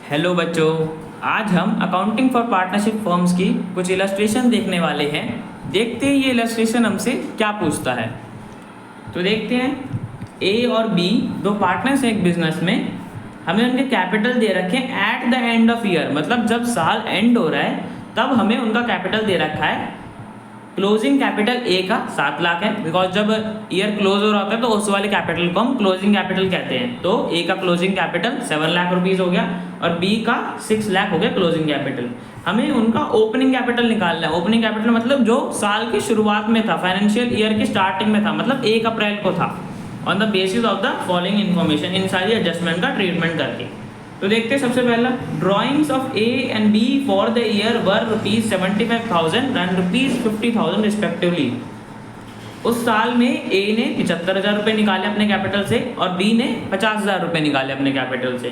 Hello बच्चों, आज हम अकाउंटिंग फॉर पार्टनरशिप फर्म्स की कुछ इलस्ट्रेशन देखने वाले हैं। देखते हैं ये इलस्ट्रेशन हमसे क्या पूछता है। तो देखते हैं, ए और बी दो पार्टनर्स हैं एक बिजनेस में। हमें उनके कैपिटल दे रखे हैं at the end of year, मतलब जब साल एंड हो रहा है तब हमें उनका कैपिटल दे रखा है। क्लोजिंग कैपिटल ए का 7 लाख है, बिकॉज जब ईयर क्लोज हो रहा होता है तो उस वाले कैपिटल को हम क्लोजिंग कैपिटल कहते हैं। तो ए का क्लोजिंग कैपिटल 7 लाख रुपीज़ हो गया और बी का 6 लाख हो गया क्लोजिंग कैपिटल। हमें उनका ओपनिंग कैपिटल निकालना है। ओपनिंग कैपिटल मतलब जो साल की शुरुआत में था, फाइनेंशियल ईयर की स्टार्टिंग में था, मतलब 1 अप्रैल को था। On the basis of the following information, इन सारी एडजस्टमेंट का ट्रीटमेंट करके। तो देखते हैं सबसे पहला, drawings of A and B for the year were ₹75,000 and ₹50,000 respectively. उस साल में ए ने 75,000 रुपये निकाले अपने कैपिटल से और बी ने 50,000 रुपये निकाले अपने कैपिटल से।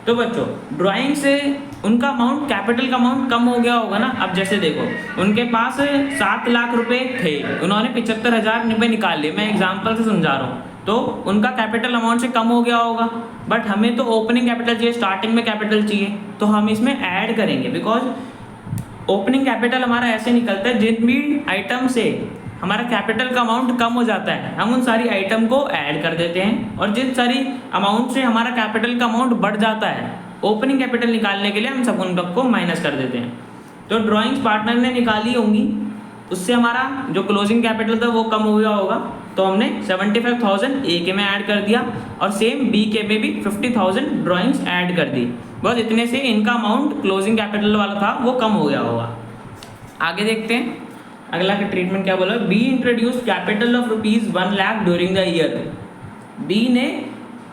तो बच्चों, ड्राइंग से उनका अमाउंट, कैपिटल का अमाउंट कम हो गया होगा ना। अब जैसे देखो, उनके पास 7 लाख रुपए थे, उन्होंने 75,000 रुपये निकाल लिए। मैं एग्जाम्पल से समझा रहा हूँ, तो उनका कैपिटल अमाउंट से कम हो गया होगा। बट हमें तो ओपनिंग कैपिटल चाहिए, स्टार्टिंग में कैपिटल चाहिए, तो हम इसमें ऐड करेंगे। बिकॉज ओपनिंग कैपिटल हमारा ऐसे निकलता है, जिन भी आइटम से हमारा कैपिटल का अमाउंट कम हो जाता है हम उन सारी आइटम को ऐड कर देते हैं, और जिन सारी अमाउंट से हमारा कैपिटल का अमाउंट बढ़ जाता है ओपनिंग कैपिटल निकालने के लिए हम सब उन को माइनस कर देते हैं। तो ड्राइंग्स पार्टनर ने निकाली होंगी, उससे हमारा जो क्लोजिंग कैपिटल था वो कम हो गया होगा, तो हमने 75,000 ए के में ऐड कर दिया और सेम बी के में भी 50,000 ड्राइंग्स ऐड कर दी। बस इतने से इनका अमाउंट क्लोजिंग कैपिटल वाला था वो कम हो गया होगा। आगे देखते हैं अगला का ट्रीटमेंट क्या बोला। B introduce capital of ₹1 lakh during the year. B ने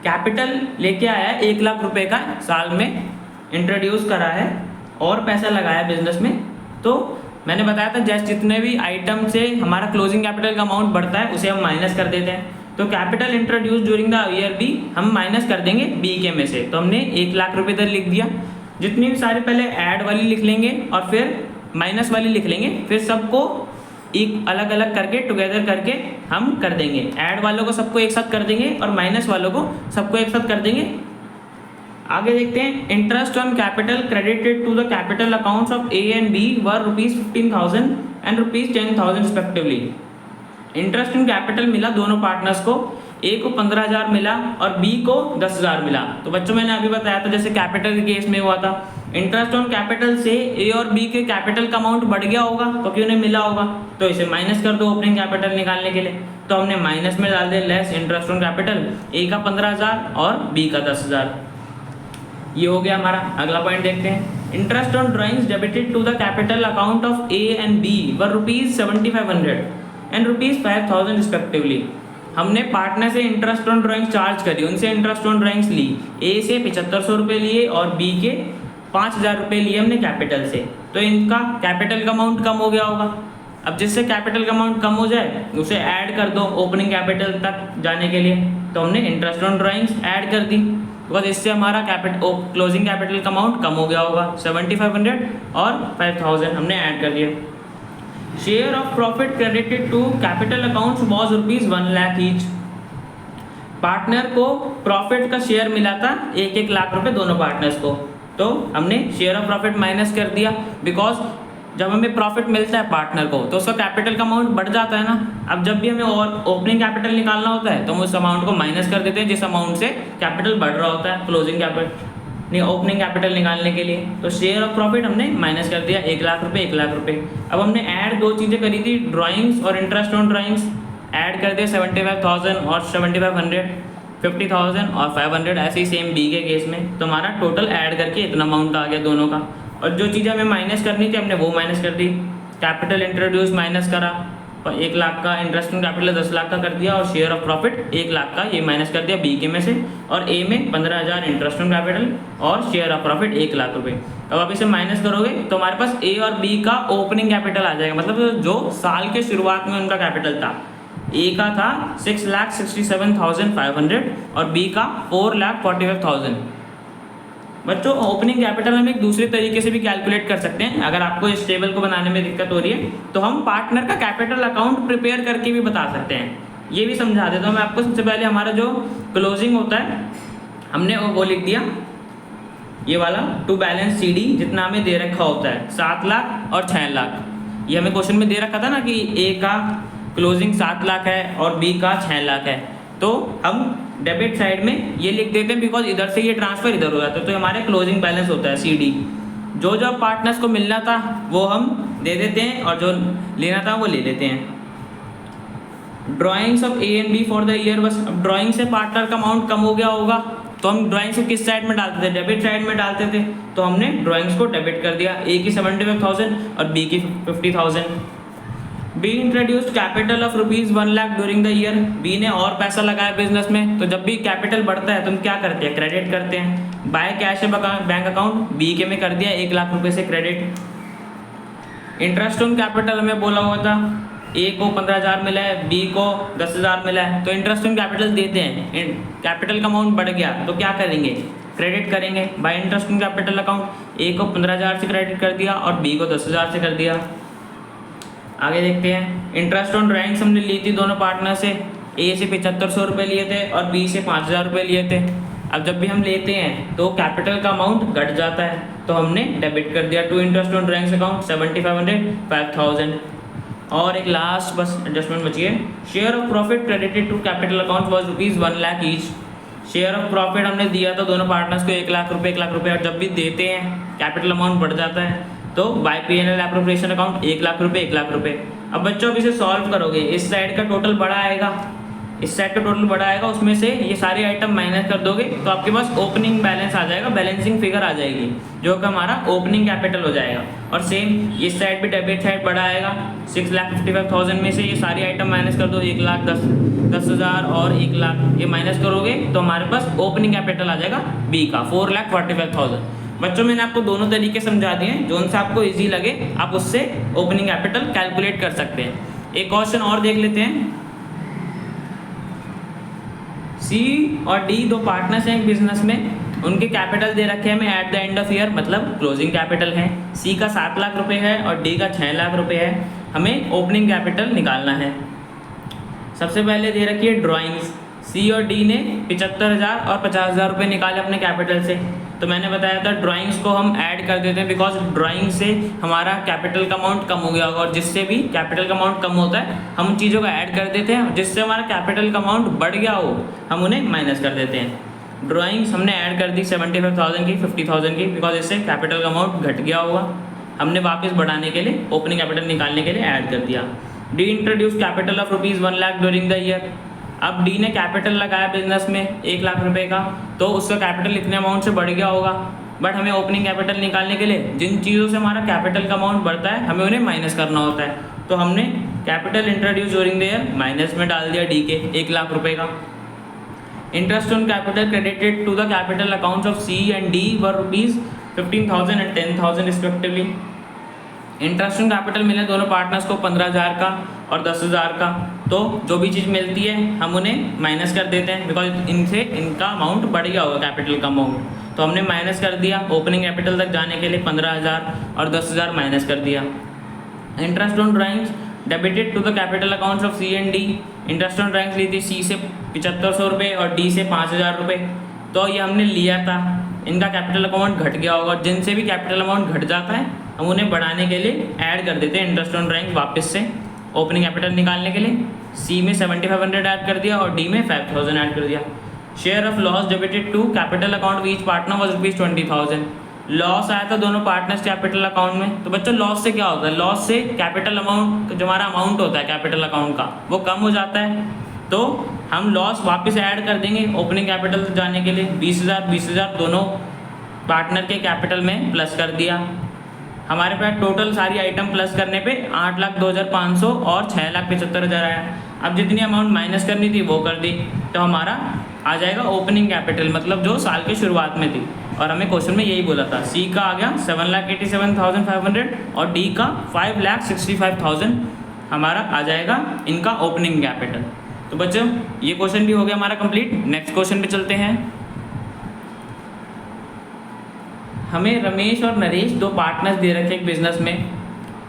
कैपिटल लेके आया है 1 लाख रुपए का, साल में इंट्रोड्यूस करा है और पैसा लगाया बिजनेस में। तो मैंने बताया था जैसे जितने भी आइटम से हमारा क्लोजिंग कैपिटल का अमाउंट बढ़ता है उसे हम माइनस कर देते हैं। तो capital introduce during the year B हम माइनस कर देंगे बी के में से। तो हमने 1 लाख रुपए इधर लिख दिया। जितनी भी सारे पहले ऐड वाली लिख लेंगे और फिर माइनस वाली लिख लेंगे, फिर सबको एक अलग अलग करके टुगेदर करके हम कर देंगे। ऐड वालों को सबको एक साथ कर देंगे और माइनस वालों को सबको एक साथ कर देंगे। आगे देखते हैं, interest on capital credited to the capital accounts of A and B were ₹15,000 and ₹10,000 respectively. Interest in capital मिला दोनों पार्टनर्स को, ए को 15,000 मिला और बी को 10,000 मिला। तो बच्चों मैंने अभी बताया था जैसे कैपिटल के केस में हुआ था, इंटरेस्ट ऑन कैपिटल से ए और बी के कैपिटल का अमाउंट बढ़ गया होगा क्योंकि उन्हें मिला होगा, तो इसे माइनस कर दो ओपनिंग कैपिटल निकालने के लिए। तो हमने माइनस में डाल दिया लेस इंटरेस्ट ऑन कैपिटल, ए का 15,000 और बी का 10,000। ये हो गया हमारा। अगला पॉइंट देखते हैं, interest on drawings debited to the capital account of A and B were ₹7,500 and ₹5,000 respectively. हमने पार्टनर से इंटरेस्ट ऑन ड्राइंग्स चार्ज करी, उनसे इंटरेस्ट ऑन ड्राइंग्स ली, ए से 7,500 रुपये लिए और बी के 5,000 रुपये लिए हमने कैपिटल से। तो इनका कैपिटल का अमाउंट कम हो गया होगा। अब जिससे कैपिटल का अमाउंट कम हो जाए उसे ऐड कर दो ओपनिंग कैपिटल तक जाने के लिए। तो हमने इंटरेस्ट ऑन ड्राइंग्स ऐड कर दी, बिकॉज इससे हमारा क्लोजिंग कैपिटल का अमाउंट कम हो गया होगा। 7,500 और 5,000 हमने ऐड कर दिया। Share of profit credited to capital accounts was ₹1 lakh each. Partner को प्रॉफिट का शेयर मिला था 1-1 लाख रुपए दोनों पार्टनर्स को, तो हमने शेयर ऑफ प्रॉफिट माइनस कर दिया। बिकॉज जब हमें प्रॉफिट मिलता है पार्टनर को तो उसका कैपिटल का अमाउंट बढ़ जाता है ना। अब जब भी हमें और ओपनिंग कैपिटल निकालना होता है तो हम उस अमाउंट को माइनस कर देते हैं जिस अमाउंट से कैपिटल बढ़ रहा होता है क्लोजिंग कैपिटल नहीं ओपनिंग कैपिटल निकालने के लिए। तो शेयर ऑफ प्रॉफिट हमने माइनस कर दिया 1 लाख रुपये 1 लाख रुपये। अब हमने ऐड दो चीज़ें करी थी, ड्राइंग्स और इंटरेस्ट ऑन ड्राइंग्स ऐड कर दिया 75,000 और 7,500, 50,000 और 500, ऐसे ही सेम बी के केस में। तो हमारा टोटल ऐड करके इतना अमाउंट आ गया दोनों का। और जो चीज़ें हमें माइनस करनी थी हमने वो माइनस कर दी। कैपिटल इंट्रोड्यूस माइनस करा, 1 लाख का इंटरेस्ट इन कैपिटल 10 लाख का कर दिया और शेयर ऑफ प्रॉफिट 1 लाख का ये माइनस कर दिया बी के में से, और ए में 15,000 इंटरेस्ट इन कैपिटल और शेयर ऑफ प्रॉफिट 1 लाख रुपये। अब आप इसे माइनस करोगे तो हमारे पास ए और बी का ओपनिंग कैपिटल आ जाएगा, मतलब जो साल के शुरुआत में उनका कैपिटल था। ए का था 6,67,500 और बी का 4,45,000। बच्चों ओपनिंग कैपिटल हम एक दूसरे तरीके से भी कैलकुलेट कर सकते हैं। अगर आपको इस टेबल को बनाने में दिक्कत हो रही है तो हम पार्टनर का कैपिटल अकाउंट प्रिपेयर करके भी बता सकते हैं। ये भी समझा देता हूँ मैं आपको। सबसे पहले हमारा जो क्लोजिंग होता है हमने वो लिख दिया ये वाला टू बैलेंस CD जितना हमें दे रखा होता है 7 लाख और 6 लाख। ये हमें क्वेश्चन में दे रखा था ना कि A का क्लोजिंग 7 लाख है और B का 6 लाख है, तो हम डेबिट साइड में ये लिख देते हैं बिकॉज इधर से ये ट्रांसफर इधर हो जाता है, तो हमारे क्लोजिंग बैलेंस होता है CD। जो जो पार्टनर्स को मिलना था वो हम दे देते हैं और जो लेना था वो ले लेते हैं। Drawings of A and B for the year, बस अब ड्राइंग से पार्टनर का अमाउंट कम हो गया होगा तो हम ड्राइंग्स को किस साइड में डालते थे, डेबिट साइड में डालते थे, तो हमने ड्राइंग्स को डेबिट कर दिया। A की 75,000 और B की 50,000। B introduced capital of ₹1 lakh during the year, B ने और पैसा लगाया बिजनेस में, तो जब भी कैपिटल बढ़ता है तो हम क्या करते हैं, क्रेडिट करते हैं। By cash bank account, B के में कर दिया 1 लाख रुपए से क्रेडिट। इंटरेस्ट ऑन कैपिटल हमें बोला हुआ था, ए को 15,000 मिला है, बी को 10,000 मिला है, तो इंटरेस्ट ऑन कैपिटल देते हैं। कैपिटल का अमाउंट बढ़ गया तो क्या करेंगे, क्रेडिट करेंगे। By interest on capital account, A को 15,000 से क्रेडिट कर दिया और बी को 10,000 से कर दिया। आगे देखते हैं, इंटरेस्ट ऑन ड्राइंग्स हमने ली थी दोनों पार्टनर से, ए से 7500 रुपये लिए थे और बी से 5,000 रुपये लिए थे। अब जब भी हम लेते हैं तो कैपिटल का अमाउंट घट जाता है, तो हमने डेबिट कर दिया to interest on drawings account 7,500 5,000। और एक लास्ट बस एडजस्टमेंट बची है, share of profit credited to capital account was ₹1 lakh each. Share of profit हमने दिया था दोनों पार्टनर्स को 1 लाख रुपये 1 लाख रुपये, और जब भी देते हैं कैपिटल अमाउंट बढ़ जाता है, तो bye P&L appropriation account 1 lakh रुपये 1 लाख रुपये। अब बच्चों अब इसे सॉल्व करोगे, इस साइड का टोटल बड़ा आएगा, इस साइड का टोटल बड़ा आएगा, उसमें से ये सारे आइटम माइनस कर दोगे तो आपके पास ओपनिंग बैलेंस आ जाएगा, बैलेंसिंग फिगर आ जाएगी जो कि हमारा ओपनिंग कैपिटल हो जाएगा। और सेम इस साइड भी डेबिट साइड बड़ा आएगा, 6,55,000 में से ये सारी आइटम माइनस कर दो, 1,10,000 और 1 लाख, ये माइनस करोगे तो हमारे पास ओपनिंग कैपिटल आ जाएगा बी का 4,45,000। बच्चों मैंने आपको दोनों तरीके समझा दिए हैं, जोन सा आपको इजी लगे आप उससे ओपनिंग कैपिटल कैलकुलेट कर सकते हैं। एक क्वेश्चन और देख लेते हैं। सी और डी दो पार्टनर्स हैं एक बिजनेस में, उनके कैपिटल दे रखे हैं हमें at the end of year, मतलब क्लोजिंग कैपिटल है। सी का 7 लाख रुपए है और डी का 6 लाख रुपए है, हमें ओपनिंग कैपिटल निकालना है। सबसे पहले दे रखी है ड्राइंग्स, सी और डी ने 75,000 और 50,000 रुपये निकाले अपने कैपिटल से, तो मैंने बताया था ड्राइंग्स को हम ऐड कर देते हैं बिकॉज ड्राइंग से हमारा कैपिटल का अमाउंट कम हो गया होगा, और जिससे भी कैपिटल का अमाउंट कम होता है हम उन चीज़ों को ऐड कर देते हैं, जिससे हमारा कैपिटल का अमाउंट बढ़ गया हो हम उन्हें माइनस कर देते हैं। ड्राइंग्स हमने ऐड कर दी 75,000 की 50,000 की, बिकॉज इससे कैपिटल का अमाउंट घट गया होगा, हमने वापस बढ़ाने के लिए ओपनिंग कैपिटल निकालने के लिए ऐड कर दिया। D introduce capital of ₹1 lakh during the year, अब डी ने कैपिटल लगाया बिजनेस में 1 लाख रुपए का, तो उसका कैपिटल इतने अमाउंट से बढ़ गया होगा, बट हमें ओपनिंग कैपिटल निकालने के लिए जिन चीज़ों से हमारा कैपिटल का अमाउंट बढ़ता है हमें उन्हें माइनस करना होता है, तो हमने capital introduce during the year minus में डाल दिया डी के 1 लाख रुपए का। Interest on capital credited to the capital accounts of C and D were ₹15,000 and 10,000 respectively. Interest on capital मिले दोनों पार्टनर्स को 15,000 का और 10,000 का, तो जो भी चीज़ मिलती है हम उन्हें माइनस कर देते हैं बिकॉज इनसे इनका अमाउंट बढ़ गया होगा कैपिटल का अमाउंट, तो हमने माइनस कर दिया ओपनिंग कैपिटल तक जाने के लिए 15,000 और 10,000 माइनस कर दिया। Interest on drawings debited to the capital accounts of C and D, interest on drawings ली थी सी से 7,500 रुपये और डी से 5,000 रुपये, तो ये हमने लिया था, इनका कैपिटल अमाउंट घट गया होगा, जिनसे भी कैपिटल अमाउंट घट जाता है हम उन्हें बढ़ाने के लिए ऐड कर देते हैं इंटरेस्ट ऑन ड्राइंग्स वापस से ओपनिंग कैपिटल निकालने के लिए। सी में 7,500 ऐड कर दिया और डी में 5,000 ऐड कर दिया। Share of loss debited to capital account each partner was ₹20,000, loss आया था दोनों पार्टनर्स कैपिटल अकाउंट में, तो बच्चों लॉस से क्या होता है, लॉस से कैपिटल अमाउंट जो हमारा अमाउंट होता है कैपिटल अकाउंट का वो कम हो जाता है, तो हम लॉस वापस ऐड कर देंगे ओपनिंग कैपिटल जाने के लिए 20,000 दोनों पार्टनर के कैपिटल में प्लस कर दिया। हमारे पास टोटल सारी आइटम प्लस करने पे 8,02,500 और 6,75,000 आया। अब जितनी अमाउंट माइनस करनी थी वो कर दी, तो हमारा आ जाएगा ओपनिंग कैपिटल, मतलब जो साल की शुरुआत में थी, और हमें क्वेश्चन में यही बोला था। सी का आ गया 7,87,500 और डी का 5,65,000 हमारा आ जाएगा इनका ओपनिंग कैपिटल। तो बच्चों ये क्वेश्चन भी हो गया हमारा कंप्लीट। नेक्स्ट क्वेश्चन पे चलते हैं। हमें रमेश और नरेश दो पार्टनर्स दे रखे एक बिजनेस में,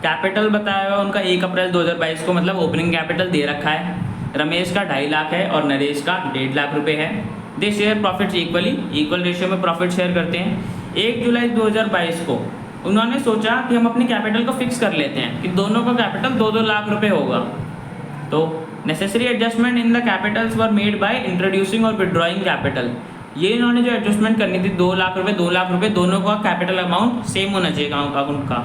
कैपिटल बताया हुआ उनका 1 अप्रैल 2022 को, मतलब ओपनिंग कैपिटल दे रखा है। रमेश का 2.5 लाख है और नरेश का 1.5 लाख रुपए है। They share profits equally, equal ratio में प्रॉफिट शेयर करते हैं। 1 जुलाई 2022 को उन्होंने सोचा कि हम अपनी कैपिटल को फिक्स कर लेते हैं कि दोनों का कैपिटल 2-2 लाख रुपए होगा। तो necessary adjustment in the Capitals were made by introducing और विड्रॉइंग कैपिटल। ये इन्होंने जो एडजस्टमेंट करनी थी 2 लाख रुपए दोनों का कैपिटल अमाउंट सेम होना चाहिए अकाउंट का।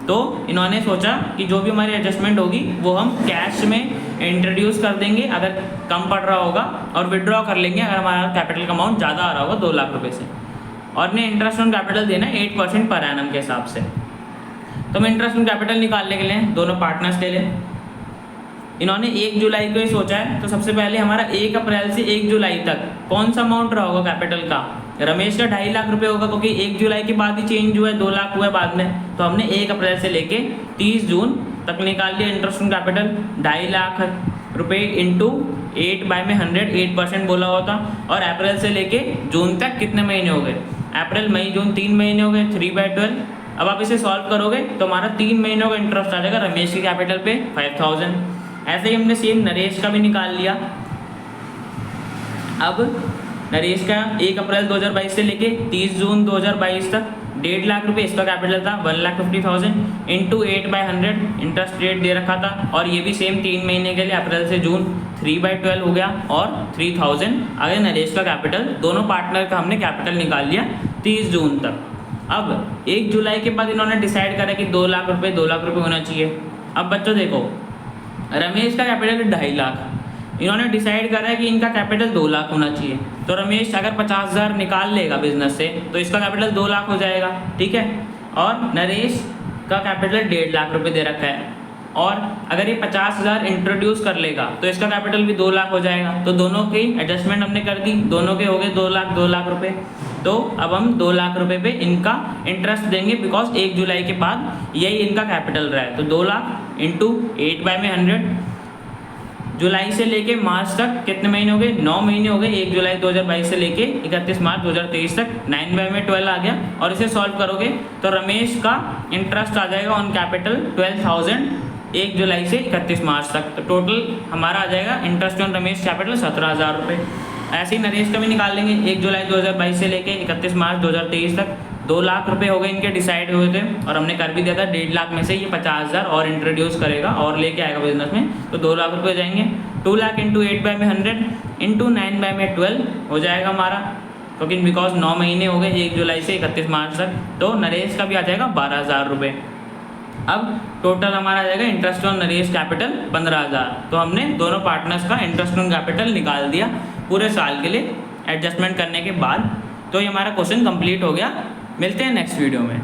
तो इन्होंने सोचा कि जो भी हमारी एडजस्टमेंट होगी वो हम कैश में इंट्रोड्यूस कर देंगे अगर कम पड़ रहा होगा, और विड्रॉ कर लेंगे अगर हमारा कैपिटल का अमाउंट ज़्यादा आ रहा होगा 2 लाख रुपये से। और ने इंटरेस्ट ऑन कैपिटल देना 8% पर एनम के हिसाब से। तो हम इंटरेस्ट ऑन कैपिटल निकालने के लिए दोनों पार्टनर्स के लिए इन्होंने 1 जुलाई को ही सोचा है। तो सबसे पहले हमारा 1 अप्रैल से 1 जुलाई तक कौन सा अमाउंट रहा होगा कैपिटल का? रमेश का 2.5 लाख रुपए होगा, क्योंकि 1 जुलाई के बाद ही चेंज हुआ है, 2 लाख हुआ है बाद में। तो हमने 1 अप्रैल से लेके 30 जून तक निकाल लिया इंटरेस्ट ऑन कैपिटल 2.5 लाख रुपए इंटू 8/100 8% बोला हुआ था। और अप्रैल से लेके जून तक कितने महीने हो गए? अप्रैल मई जून 3 महीने हो गए, 3/12। अब आप इसे सॉल्व करोगे तो हमारा 3 महीनों का इंटरेस्ट आ जाएगा रमेश की कैपिटल पे 5000। ऐसे ही हमने सेम नरेश का भी निकाल लिया। अब नरेश का 1 अप्रैल 2022 से लेके 30 जून 2022 तक 1.5 लाख रुपए इसका कैपिटल था, 1,50,000 इंटू 8/100 इंटरेस्ट रेट दे रखा था। और ये भी सेम 3 महीने के लिए अप्रैल से जून 3/12 हो गया और 3000 आगे नरेश का कैपिटल। दोनों पार्टनर का हमने कैपिटल निकाल लिया 30 जून तक। अब 1 जुलाई के बाद इन्होंने डिसाइड करा कि 2 लाख रुपए होना चाहिए। अब बच्चों देखो, रमेश का कैपिटल 2.5 लाख, इन्होंने डिसाइड करा है कि इनका कैपिटल 2 लाख होना चाहिए। तो रमेश अगर 50,000 निकाल लेगा बिजनेस से तो इसका कैपिटल 2 लाख हो जाएगा, ठीक है। और नरेश का कैपिटल 1.5 लाख रुपए दे रखा है, और अगर ये 50,000 इंट्रोड्यूस कर लेगा तो इसका कैपिटल भी 2 लाख हो जाएगा। तो दोनों की एडजस्टमेंट हमने कर दी, दोनों के हो गए 2 लाख रुपए। तो अब हम 2 लाख रुपए पे इनका इंटरेस्ट देंगे, बिकॉज 1 जुलाई के बाद यही इनका कैपिटल रहा है। तो 2 लाख इंटू 8/100 जुलाई से लेके मार्च तक कितने महीने हो गए? 9 महीने हो गए। 1 जुलाई 2022 से लेके 31 मार्च 2023 तक 9/12 आ गया। और इसे सॉल्व करोगे तो रमेश का इंटरेस्ट आ जाएगा ऑन कैपिटल 12,000 1 जुलाई से 31 मार्च तक। तो टोटल हमारा आ जाएगा इंटरेस्ट ऑन रमेश कैपिटल 17,000 रुपये। ऐसे ही नरेश का भी निकाल लेंगे। 1 जुलाई 2022 से लेके 31 मार्च 2023 तक 2 लाख रुपए हो गए इनके डिसाइड हुए थे, और हमने कर भी दिया था 1.5 लाख में से ये 50,000 और इंट्रोड्यूस करेगा और लेके आएगा बिजनेस में, तो 2 लाख रुपए जाएंगे। 2 लाख इंटू 8/100 इंटू 9/12 हो जाएगा हमारा, क्योंकि बिकॉज 9 महीने हो गए 1 जुलाई से 31 मार्च तक। तो नरेश का भी आ जाएगा 12,000 रुपये। अब टोटल हमारा आ जाएगा इंटरेस्ट ऑन नरेश कैपिटल 15,000। तो हमने दोनों पार्टनर्स का इंटरेस्ट ऑन कैपिटल निकाल दिया पूरे साल के लिए एडजस्टमेंट करने के बाद। तो ये हमारा क्वेश्चन कंप्लीट हो गया। मिलते हैं नेक्स्ट वीडियो में।